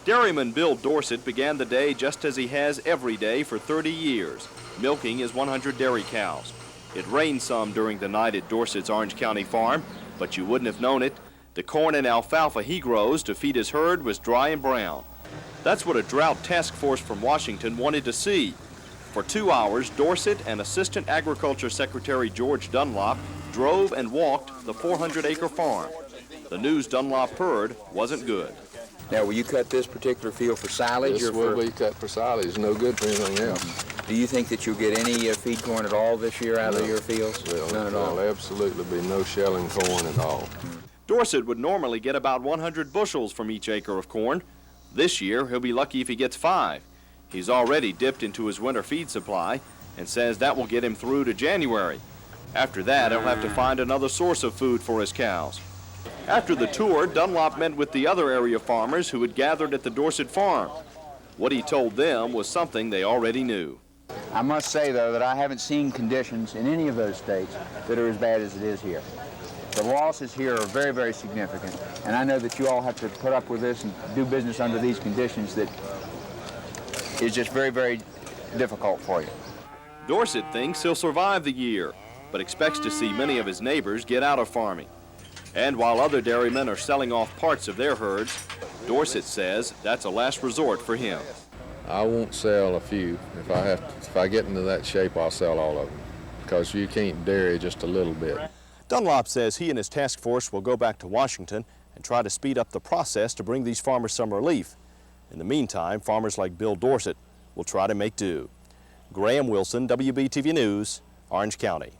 Dairyman Bill Dorsett began the day just as he has every day for 30 years, milking his 100 dairy cows. It rained some during the night at Dorsett's Orange County farm, but you wouldn't have known it. The corn and alfalfa he grows to feed his herd was dry and brown. That's what a drought task force from Washington wanted to see. For 2 hours, Dorsett and Assistant Agriculture Secretary George Dunlop drove and walked the 400-acre farm. The news Dunlop heard wasn't good. Now, will you cut this particular field for silage? This will be cut for silage, no good for anything else. Do you think that you'll get any feed corn at all this year out of your fields? None at all? There'll absolutely be no shelling corn at all. Dorsett would normally get about 100 bushels from each acre of corn. This year, he'll be lucky if he gets 5. He's already dipped into his winter feed supply and says that will get him through to January. After that, he'll have to find another source of food for his cows. After the tour, Dunlop met with the other area farmers who had gathered at the Dorsett farm. What he told them was something they already knew. I must say, though, that I haven't seen conditions in any of those states that are as bad as it is here. The losses here are very, very significant, and I know that you all have to put up with this and do business under these conditions that is just very, very difficult for you. Dorsett thinks he'll survive the year, but expects to see many of his neighbors get out of farming. And while other dairymen are selling off parts of their herds, Dorsett says that's a last resort for him. I won't sell a few. If I get into that shape, I'll sell all of them, because you can't dairy just a little bit. Dunlop says he and his task force will go back to Washington and try to speed up the process to bring these farmers some relief. In the meantime, farmers like Bill Dorsett will try to make do. Graham Wilson, WBTV News, Orange County.